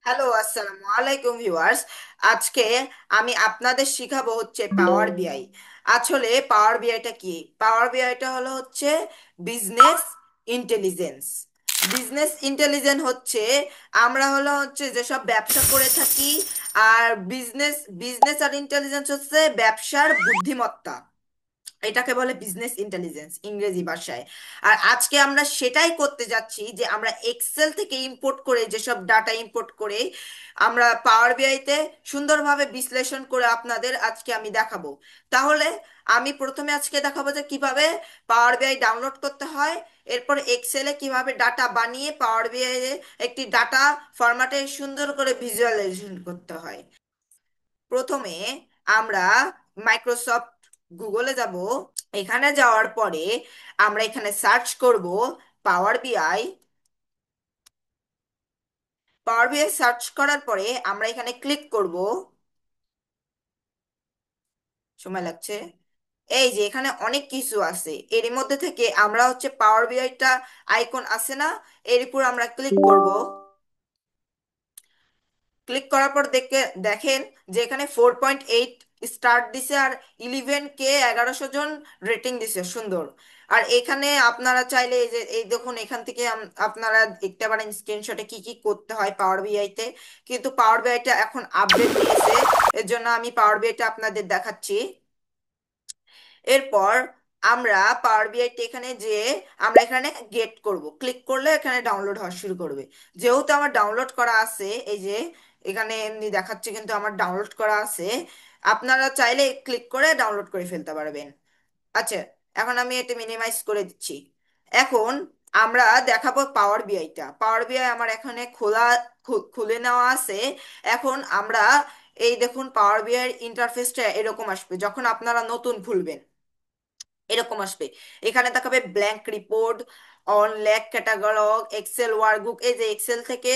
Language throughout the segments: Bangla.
হ্যালো, আসসালামু আলাইকুম ভিউয়ার্স। আজকে আমি আপনাদের শিখাবো হচ্ছে পাওয়ার বিআই। আসলে পাওয়ার বিআইটা কি? পাওয়ার বিআইটা হলো হচ্ছে বিজনেস ইন্টেলিজেন্স। বিজনেস ইন্টেলিজেন্স হচ্ছে আমরা হলো হচ্ছে যেসব ব্যবসা করে থাকি। আর বিজনেস বিজনেস আর ইন্টেলিজেন্স হচ্ছে ব্যবসার বুদ্ধিমত্তা। এটাকে বলে বিজনেস ইন্টেলিজেন্স ইংরেজি ভাষায়। আর আজকে আমরা সেটাই করতে যাচ্ছি যে আমরা এক্সেল থেকে ইম্পোর্ট করে, যেসব ডাটা ইম্পোর্ট করে আমরা পাওয়ার বিআইতে সুন্দরভাবে বিশ্লেষণ করে আপনাদের আজকে আমি দেখাবো। তাহলে আমি প্রথমে আজকে দেখাবো যে কিভাবে পাওয়ার বিআই ডাউনলোড করতে হয়। এরপর এক্সেলে কিভাবে ডাটা বানিয়ে পাওয়ার বিআই একটি ডাটা ফরম্যাটে সুন্দর করে ভিজুয়ালাইজেশন করতে হয়। প্রথমে আমরা মাইক্রোসফট গুগলে যাব। এখানে যাওয়ার পরে আমরা এখানে সার্চ করব পাওয়ার বিআই। পাওয়ার বিআই সার্চ করার পরে আমরা এখানে ক্লিক করব। সময় লাগছে। এই যে এখানে অনেক কিছু আছে, এর মধ্যে থেকে আমরা হচ্ছে পাওয়ার বিআইটা আইকন আছে না, এর উপর আমরা ক্লিক করব। ক্লিক করার পর দেখেন যে এখানে 4.8 স্টার দিছে, আর 11K 1100 জন রেটিং দিছে। সুন্দর। আর এখানে আপনারা চাইলে এই যে এই দেখুন, এখান থেকে আপনারা দেখতে পারেন স্ক্রিনশটে কি কি করতে হয় পাওয়ার বিআই তে। কিন্তু পাওয়ার বিআইটা এখন আপডেট নিয়েছে, এর জন্য আমি পাওয়ার বিআইটা আপনাদের দেখাচ্ছি। এরপর আমরা পাওয়ার বিআইটি এখানে যে আমরা এখানে গেট করব, ক্লিক করলে এখানে ডাউনলোড হওয়া শুরু করবে। যেহেতু আমার ডাউনলোড করা আছে, এই যে এখানে এমনি দেখাচ্ছে কিন্তু আমার ডাউনলোড করা আছে। আপনারা চাইলে ক্লিক করে ডাউনলোড করে ফেলতে পারবেন। আচ্ছা, এখন আমি এটা মিনিমাইজ করে দিচ্ছি। এখন আমরা দেখাবো পাওয়ার বিআইটা। পাওয়ার বিআই আমার এখানে খুলে নেওয়া আছে। এখন আমরা এই দেখুন, পাওয়ার বিআই ইন্টারফেসটা এরকম আসবে যখন আপনারা নতুন খুলবেন। এরকম আসবে। এখানে দেখাবে blank report, on lack catalog, Excel workbook. এই যে এক্সেল থেকে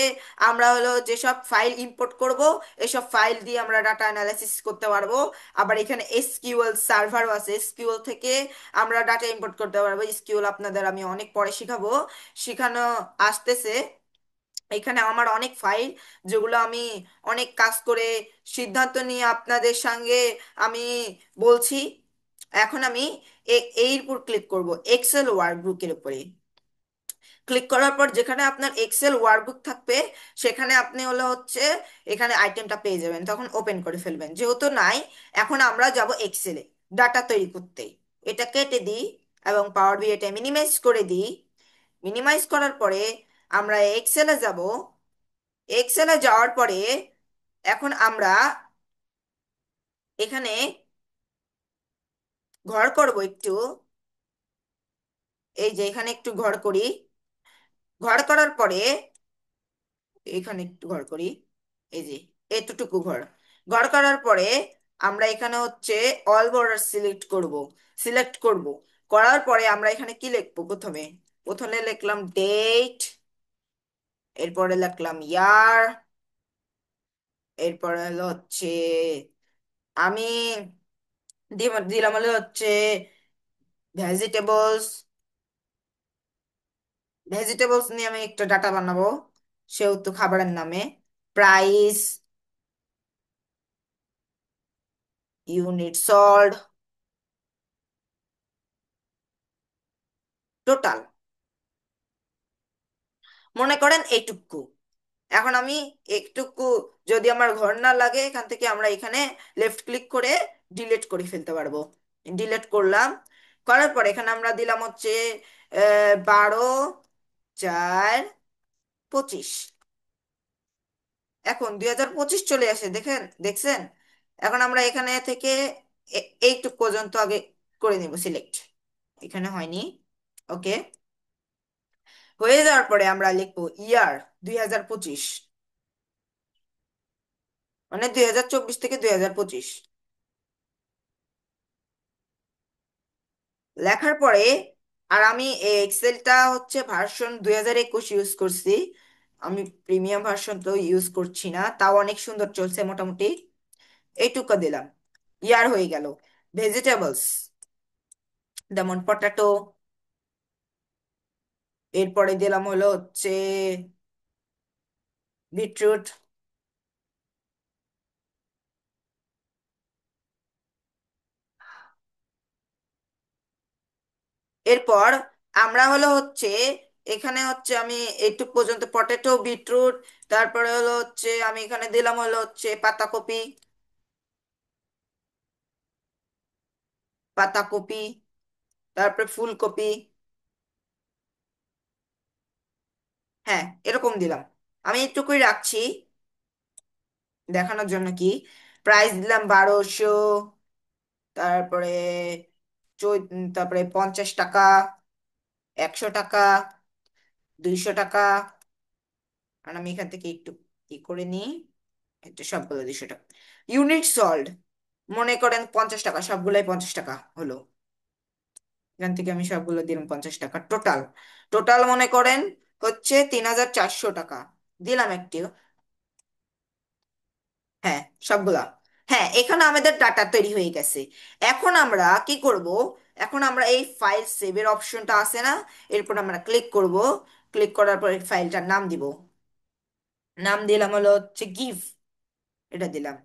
আমরা হলো যেসব ফাইল ইম্পোর্ট করব, এসব ফাইল দিয়ে আমরা ডাটা অ্যানালাইসিস করতে পারবো। আবার এখানে এসকিউএল সার্ভারও আছে, এসকিউএল থেকে আমরা ডাটা ইম্পোর্ট করতে পারবো। এসকিউএল আপনাদের আমি অনেক পরে শিখাবো, শিখানো আসতেছে। এখানে আমার অনেক ফাইল, যেগুলো আমি অনেক কাজ করে সিদ্ধান্ত নিয়ে আপনাদের সঙ্গে আমি বলছি। এখন আমি এর উপর ক্লিক করব, এক্সেল ওয়ার্কবুকের উপরে। ক্লিক করার পর যেখানে আপনার এক্সেল ওয়ার্কবুক থাকবে, সেখানে আপনি হলো হচ্ছে এখানে আইটেমটা পেয়ে যাবেন, তখন ওপেন করে ফেলবেন। যেহেতু নাই, এখন আমরা যাব এক্সেলে ডাটা তৈরি করতে। এটা কেটে দিই এবং পাওয়ার বি এটা মিনিমাইজ করে দিই। মিনিমাইজ করার পরে আমরা এক্সেলে যাব। এক্সেলে যাওয়ার পরে এখন আমরা এখানে ঘর করব একটু। এই যে এখানে একটু ঘর করি। ঘর করার পরে এখানে একটু ঘর করি। এই যে এতটুকু ঘর। ঘর করার পরে আমরা এখানে হচ্ছে অল বর্ডার সিলেক্ট করব। করার পরে আমরা এখানে কি লিখবো? প্রথমে প্রথমে লিখলাম ডেট, এরপরে লিখলাম ইয়ার, এরপরে হলো হচ্ছে আমি দিলাম হলো হচ্ছে ভেজিটেবলস। ভেজিটেবলস নিয়ে আমি একটা ডাটা বানাবো, সেহেতু খাবারের নামে। Price, unit sold, total. মনে করেন এইটুকু। এখন আমি একটুকু, যদি আমার ঘর না লাগে, এখান থেকে আমরা এখানে লেফট ক্লিক করে ডিলিট করে ফেলতে পারবো। ডিলিট করলাম। করার পর এখানে আমরা দিলাম হচ্ছে 12/4/25। এখন 2025 চলে আসে, দেখছেন? এখন আমরা এখানে থেকে এইটুকু পর্যন্ত আগে করে নিব সিলেক্ট। এখানে হয়নি। ওকে। হয়ে যাওয়ার পরে আমরা লিখবো ইয়ার 2025, মানে 2024 থেকে 2025। লেখার পরে আর আমি এই এক্সেলটা হচ্ছে ভার্সন 2021 ইউজ করছি। আমি প্রিমিয়াম ভার্সন তো ইউজ করছি না, তাও অনেক সুন্দর চলছে মোটামুটি। এইটুকু দিলাম। ইয়ার হয়ে গেল। ভেজিটেবলস যেমন পটাটো, এরপরে দিলাম হলো হচ্ছে বিটরুট, এরপর আমরা হলো হচ্ছে এখানে হচ্ছে আমি এইটুক পর্যন্ত পটেটো বিটরুট, তারপরে হলো হচ্ছে আমি এখানে দিলাম হলো হচ্ছে পাতাকপি, পাতাকপি, তারপরে ফুলকপি। হ্যাঁ, এরকম দিলাম। আমি এইটুকুই রাখছি দেখানোর জন্য। কি প্রাইস দিলাম 1200, তারপরে তারপরে 50 টাকা, 100 টাকা, 200 টাকা। আর আমি এখান থেকে একটু কি করে নিই, একটু সবগুলো 200 টাকা। ইউনিট সল্ট মনে করেন 50 টাকা, সবগুলাই 50 টাকা হলো। এখান থেকে আমি সবগুলো দিলাম 50 টাকা। টোটাল টোটাল মনে করেন হচ্ছে 3400 টাকা দিলাম একটি। হ্যাঁ, সবগুলা। হ্যাঁ, এখানে আমাদের ডাটা তৈরি হয়ে গেছে। এখন আমরা কি করব? এখন আমরা এই ফাইল সেভের অপশনটা আছে না, এরপর আমরা ক্লিক করব। ক্লিক করার পর ফাইলটার নাম দিব। নাম দিলাম হলো হচ্ছে গিভ, এটা দিলাম।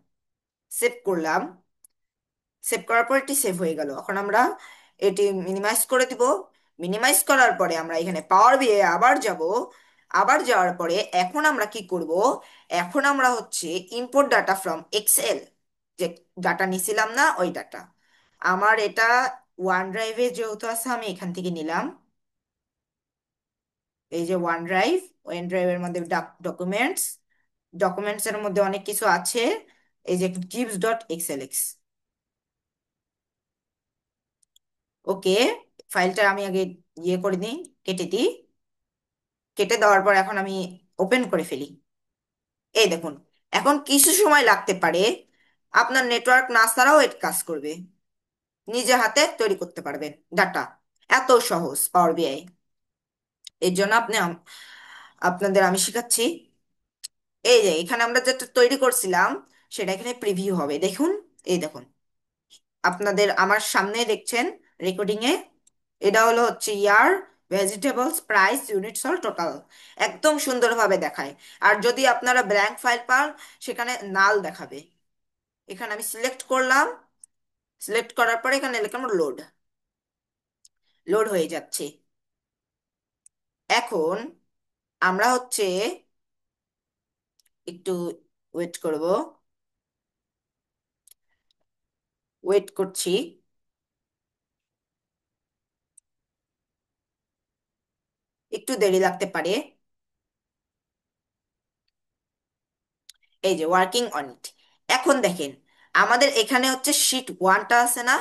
সেভ করলাম। সেভ করার পর এটি সেভ হয়ে গেল। এখন আমরা এটি মিনিমাইজ করে দিব। মিনিমাইজ করার পরে আমরা এখানে পাওয়ার বিয়ে আবার যাব। আবার যাওয়ার পরে এখন আমরা কি করব? এখন আমরা হচ্ছে ইম্পোর্ট ডাটা ফ্রম এক্সেল, যে ডাটা নিছিলাম না ওই ডাটা। আমার এটা ওয়ান ড্রাইভে যেহেতু আছে আমি এখান থেকে নিলাম। এই যে ওয়ান ড্রাইভ, ওয়ান ড্রাইভের মধ্যে ডকুমেন্টস, ডকুমেন্টস এর মধ্যে অনেক কিছু আছে। এই যে gives ডট এক্সএলএক্স। ওকে, ফাইলটা আমি আগে ইয়ে করে দিই, কেটে দিই। কেটে দেওয়ার পর এখন আমি ওপেন করে ফেলি। এই দেখুন, এখন কিছু সময় লাগতে পারে, আপনার নেটওয়ার্ক না ছাড়াও এর কাজ করবে। নিজে হাতে তৈরি করতে পারবেন ডাটা। এত সহজ পাওয়ার বিআই। এর জন্য আপনাদের আমি শেখাচ্ছি। এই যে এখানে আমরা যেটা তৈরি করছিলাম সেটা এখানে প্রিভিউ হবে, দেখুন। এই দেখুন, আপনাদের আমার সামনে দেখছেন রেকর্ডিং এ। এটা হলো হচ্ছে year, vegetables, price, units all, total. একদম সুন্দরভাবে দেখায়। আর যদি আপনারা ব্ল্যাঙ্ক ফাইল পান সেখানে নাল দেখাবে। এখানে আমি সিলেক্ট করলাম। সিলেক্ট করার পরে এখানে লিখলাম লোড। লোড হয়ে যাচ্ছে। এখন আমরা হচ্ছে একটু ওয়েট করব। ওয়েট করছি। একটু দেরি লাগতে পারে। এই যে ওয়ার্কিং অন ইট। এখন দেখেন, আমাদের এখানে হচ্ছে শিট ওয়ানটা আছে না,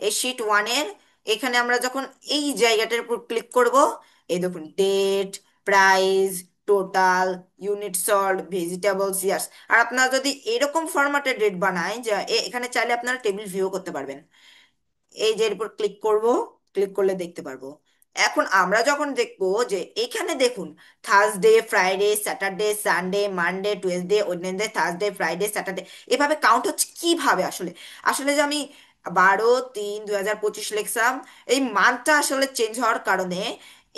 এই শিট ওয়ানের এখানে আমরা যখন এই জায়গাটার উপর ক্লিক করব, এই দেখুন date, price, total, unit sold, vegetables, years. আর আপনারা যদি এরকম ফরম্যাটের ডেট বানায় যে এখানে চাইলে আপনারা টেবিল ভিউ করতে পারবেন। এই যে এর উপর ক্লিক করব। ক্লিক করলে দেখতে পারবো। এখন আমরা যখন দেখবো যে এখানে দেখুন, Thursday, Friday, Saturday, Sunday, Monday, Tuesday, Wednesday, Thursday, Friday, Saturday, এভাবে কাউন্ট হচ্ছে কিভাবে আসলে? আসলে যে আমি 12-3-2025 লিখলাম, এই মানটা আসলে চেঞ্জ হওয়ার কারণে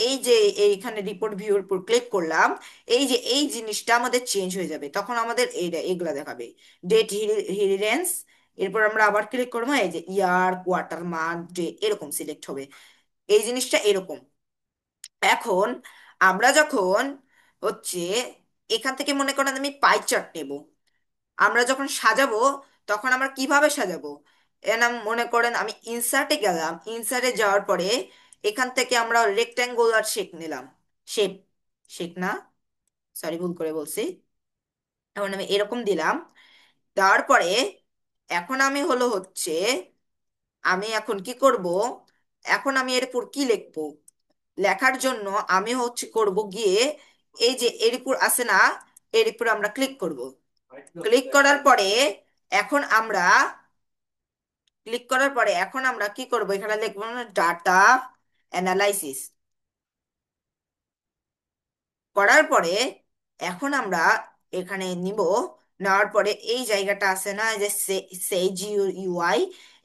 এই যে এইখানে রিপোর্ট ভিউর উপর ক্লিক করলাম, এই যে এই জিনিসটা আমাদের চেঞ্জ হয়ে যাবে, তখন আমাদের এগুলা দেখাবে। ডেট হিরেন্স। এরপর আমরা আবার ক্লিক করবো, এই যে ইয়ার, কোয়ার্টার, মান্থ, ডে, এরকম সিলেক্ট হবে। এই জিনিসটা এরকম। এখন আমরা যখন হচ্ছে এখান থেকে মনে করেন আমি পাই চার্ট নেব, আমরা যখন সাজাবো তখন আমরা কিভাবে সাজাবো? এর নাম মনে করেন আমি ইনসার্টে গেলাম। ইনসার্টে যাওয়ার পরে এখান থেকে আমরা রেক্ট্যাঙ্গুলার শেপ নিলাম। শেপ, শেপ না, সরি ভুল করে বলছি। এখন আমি এরকম দিলাম। দেওয়ার পরে এখন আমি হলো হচ্ছে আমি এখন কি করব? এখন আমি এর উপর কি লিখবো? লেখার জন্য আমি হচ্ছে করব গিয়ে এই যে এর উপর আছে না, এর উপর আমরা ক্লিক করব। ক্লিক করার পরে এখন আমরা এখন আমরা কি করব? এখানে লিখবো ডাটা অ্যানালাইসিস। করার পরে এখন আমরা এখানে নিব। নেওয়ার পরে এই জায়গাটা আছে না, এই যে সেজ ইউআই,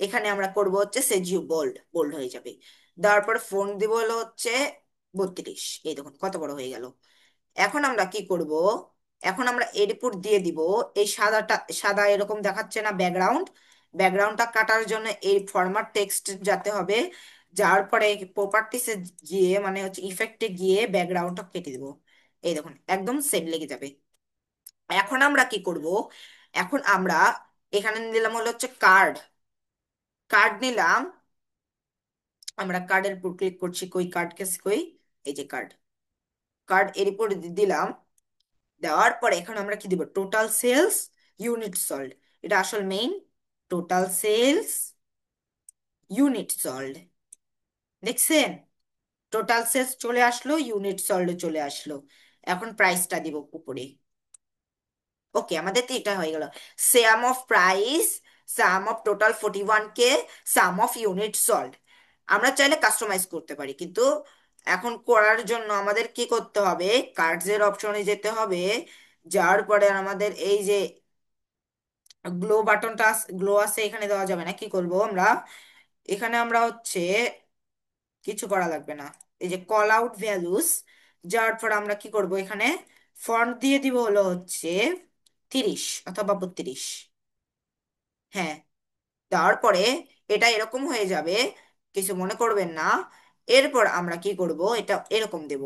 এখানে আমরা করব হচ্ছে সেজ ইউ বোল্ড, বোল্ড হয়ে যাবে। দেওয়ার পরে ফোন দিব হলো হচ্ছে 32। এই দেখুন কত বড় হয়ে গেল। এখন আমরা কি করব? এখন আমরা এর উপর দিয়ে দিব এই সাদাটা, সাদা এরকম দেখাচ্ছে না ব্যাকগ্রাউন্ড, ব্যাকগ্রাউন্ডটা কাটার জন্য এই ফরম্যাট টেক্সট যাতে হবে যাওয়ার পরে প্রপার্টিসে গিয়ে মানে হচ্ছে ইফেক্টে গিয়ে ব্যাকগ্রাউন্ডটা কেটে দিব। এই দেখুন একদম সেম লেগে যাবে। এখন আমরা কি করব? এখন আমরা এখানে নিলাম হলো হচ্ছে কার্ড। কার্ড নিলাম। আমরা কার্ডের উপর ক্লিক করছি, কই কার্ড কেস কই, এই যে কার্ড। কার্ড এর উপর দিলাম। দেওয়ার পরে এখন আমরা কি দিব? Total sales, unit sold. এটা আসল main. Total sales, unit sold. দেখছেন? টোটাল সেলস চলে আসলো, ইউনিট সল্ড চলে আসলো। এখন প্রাইসটা দিব উপরে। ওকে, আমাদের তো এটা হয়ে গেল। Sum of price, sum of total 41K, sum of unit sold. আমরা চাইলে কাস্টমাইজ করতে পারি, কিন্তু এখন করার জন্য আমাদের কি করতে হবে? কার্ডসের অপশনে যেতে হবে। যার পরে আমাদের এই যে গ্লো বাটনটা, গ্লো আছে, এখানে দেওয়া যাবে না। কি করব আমরা? এখানে আমরা হচ্ছে কিছু করা লাগবে না। এই যে কল আউট ভ্যালুস, যার পর আমরা কি করব? এখানে ফন্ট দিয়ে দিব হলো হচ্ছে 30 অথবা 32। হ্যাঁ, দেওয়ার পরে এটা এরকম হয়ে যাবে, কিছু মনে করবেন না। এরপর আমরা কি করব? এটা এরকম দেব।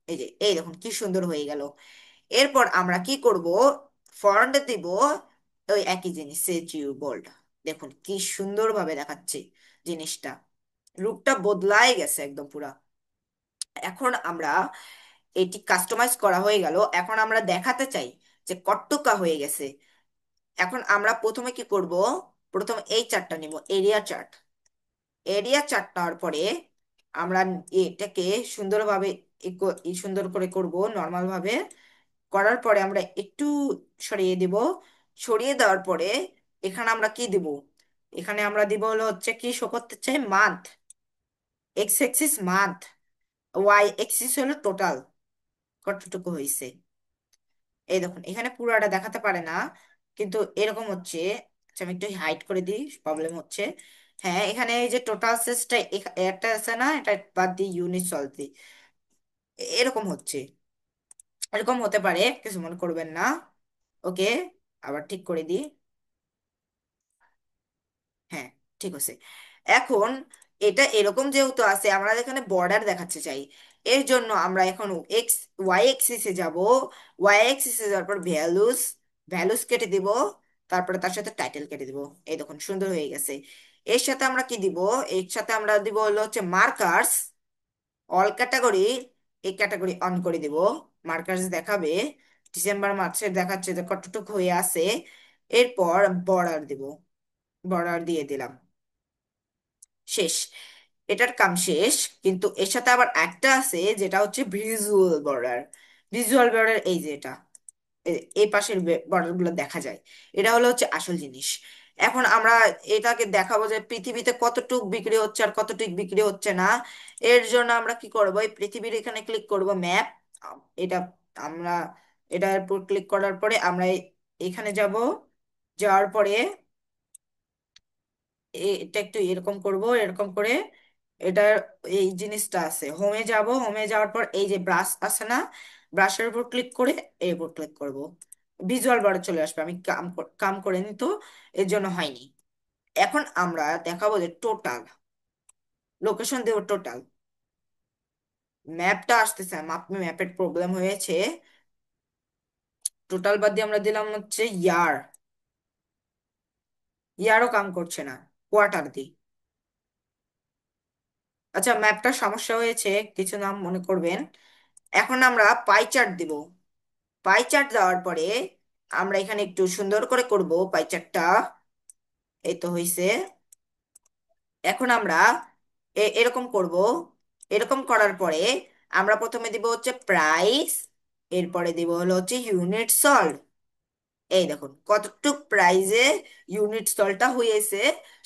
এই যে এই দেখুন কি সুন্দর হয়ে গেল। এরপর আমরা কি করব? ফন্ট দিব ওই একই জিনিস, সেজ ইউ বোল্ড। দেখুন কি সুন্দরভাবে দেখাচ্ছে জিনিসটা। রূপটা বদলায় গেছে একদম পুরা। এখন আমরা এটি কাস্টমাইজ করা হয়ে গেল। এখন আমরা দেখাতে চাই যে কট্টুকা হয়ে গেছে। এখন আমরা প্রথমে কি করব? প্রথমে এই চার্টটা নিব, এরিয়া চার্ট। এরিয়া চার্ট নেওয়ার পরে আমরা এটাকে সুন্দরভাবে সুন্দর করে করব নর্মাল ভাবে। করার পরে আমরা একটু সরিয়ে দিব। সরিয়ে দেওয়ার পরে এখানে আমরা কি দিব? এখানে আমরা দিব হলো হচ্ছে কি শো করতে চাই? Month. X axis month, Y axis হলো টোটাল কতটুকু হয়েছে। এই দেখুন এখানে পুরোটা দেখাতে পারে না, কিন্তু এরকম হচ্ছে। আচ্ছা, আমি একটু হাইড করে দিই, প্রবলেম হচ্ছে। হ্যাঁ, এখানে এই যে টোটাল সেসটা একটা আছে না, এটা বাদ দিয়ে ইউনিট চলতে এরকম হচ্ছে। এরকম হতে পারে, কিছু মনে করবেন না। ওকে, আবার ঠিক করে দিই। হ্যাঁ, ঠিক আছে। এখন এটা এরকম যেহেতু আছে, আমরা এখানে বর্ডার দেখাতে চাই। এর জন্য আমরা এখন এক্স ওয়াই এক্সিসে যাব। ওয়াই এক্সিসে যাওয়ার পর ভ্যালুস, ভ্যালুস কেটে দিব। তারপরে তার সাথে টাইটেল কেটে দিব। এই দেখুন সুন্দর হয়ে গেছে। এর সাথে আমরা কি দিব? এর সাথে আমরা দিব হলো হচ্ছে মার্কার্স, অল ক্যাটাগরি। এই ক্যাটাগরি অন করে দিব। মার্কার্স দেখাবে ডিসেম্বর মাসের, দেখাচ্ছে যে কতটুকু হয়ে আছে। এরপর বর্ডার দিব। বর্ডার দিয়ে দিলাম। শেষ। এটার কাম শেষ। কিন্তু এর সাথে আবার একটা আছে যেটা হচ্ছে ভিজুয়াল বর্ডার। ভিজুয়াল বর্ডার এই যে এটা, এই পাশের বর্ডার গুলো দেখা যায়। এটা হলো হচ্ছে আসল জিনিস। এখন আমরা এটাকে দেখাবো যে পৃথিবীতে কতটুক বিক্রি হচ্ছে আর কতটুক বিক্রি হচ্ছে না। এর জন্য আমরা কি করব? এই পৃথিবীর এখানে ক্লিক করব, ম্যাপ। এটা আমরা, এটার উপর ক্লিক করার পরে আমরা এখানে যাব। যাওয়ার পরে এটা একটু এরকম করব, এরকম করে এটা এই জিনিসটা আছে, হোমে যাব। হোমে যাওয়ার পর এই যে ব্রাশ আছে না, ব্রাশের উপর ক্লিক করে এর উপর ক্লিক করব। ভিজুয়াল বার চলে আসবে। আমি কাম করে নি তো, এর জন্য হয়নি। এখন আমরা দেখাবো যে টোটাল লোকেশন দেব। টোটাল ম্যাপটা আসতেছে, ম্যাপের প্রবলেম হয়েছে। টোটাল বাদ দিয়ে আমরা দিলাম হচ্ছে ইয়ার। ইয়ারও কাম করছে না, কোয়ার্টার দিই। আচ্ছা, ম্যাপটার সমস্যা হয়েছে, কিছু নাম মনে করবেন। এখন আমরা পাই চার্ট দিব। পাই চার্ট দেওয়ার পরে আমরা এখানে একটু সুন্দর করে করব পাই চার্টটা। এই তো হয়েছে। এখন আমরা এরকম করব। এরকম করার পরে আমরা প্রথমে দিব হচ্ছে প্রাইস। এরপরে দিব হলো হচ্ছে ইউনিট সল্ড। এই দেখুন কতটুক প্রাইজে ইউনিট সল্টটা হয়েছে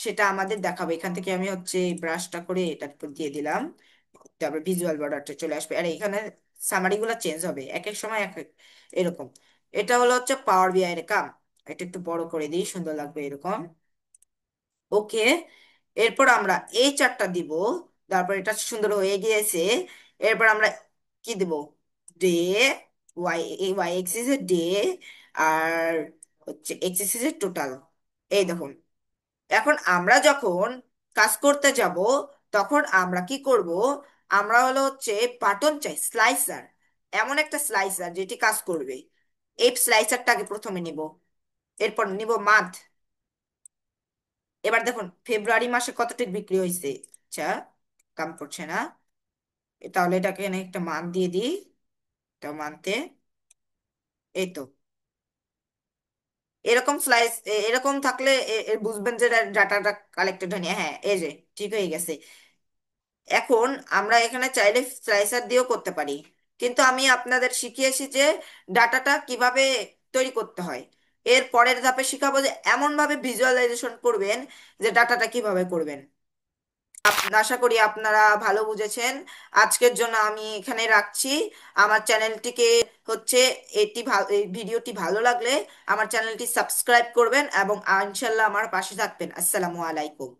সেটা আমাদের দেখাবে। এখান থেকে আমি হচ্ছে ব্রাশটা করে এটার উপর দিয়ে দিলাম। তারপর ভিজুয়াল বর্ডারটা চলে আসবে, আর এখানে সামারি গুলা চেঞ্জ হবে এক এক সময় এক এক এরকম। এটা হলো হচ্ছে পাওয়ার বিআই এর কাম। এটা একটু বড় করে দিই, সুন্দর লাগবে এরকম। ওকে, এরপর আমরা এই চারটা দিব। তারপর এটা সুন্দর হয়ে গিয়েছে। এরপর আমরা কি দিব? ডে, ওয়াই, ওয়াই এক্সিস এর ডে, আর হচ্ছে এক্সিস এর টোটাল। এই দেখুন এখন আমরা যখন কাজ করতে যাব তখন আমরা কি করব, আমরা হলো হচ্ছে বাটন চাই, স্লাইসার, এমন একটা স্লাইসার যেটি কাজ করবে। এই স্লাইসারটাকে প্রথমে নিব, এরপর নিব মান্থ। এবার দেখুন ফেব্রুয়ারি মাসে কতটুকু বিক্রি হয়েছে। আচ্ছা, কাম করছে না। তাহলে এটাকে এখানে একটা মান দিয়ে দিই। এটা মানতে, এই তো এরকম স্লাইস, এরকম থাকলে বুঝবেন যে ডাটাটা কালেক্টেড হয়নি। হ্যাঁ, এই যে ঠিক হয়ে গেছে। এখন আমরা এখানে চাইলে স্লাইসার দিয়েও করতে পারি, কিন্তু আমি আপনাদের শিখিয়েছি যে ডাটাটা কিভাবে তৈরি করতে হয়। এর পরের ধাপে শিখাবো যে এমন ভাবে ভিজুয়ালাইজেশন করবেন যে ডাটাটা কিভাবে করবেন। আশা করি আপনারা ভালো বুঝেছেন। আজকের জন্য আমি এখানে রাখছি। আমার চ্যানেলটিকে হচ্ছে, এই ভিডিওটি ভালো লাগলে আমার চ্যানেলটি সাবস্ক্রাইব করবেন এবং ইনশাল্লাহ আমার পাশে থাকবেন। আসসালামু আলাইকুম।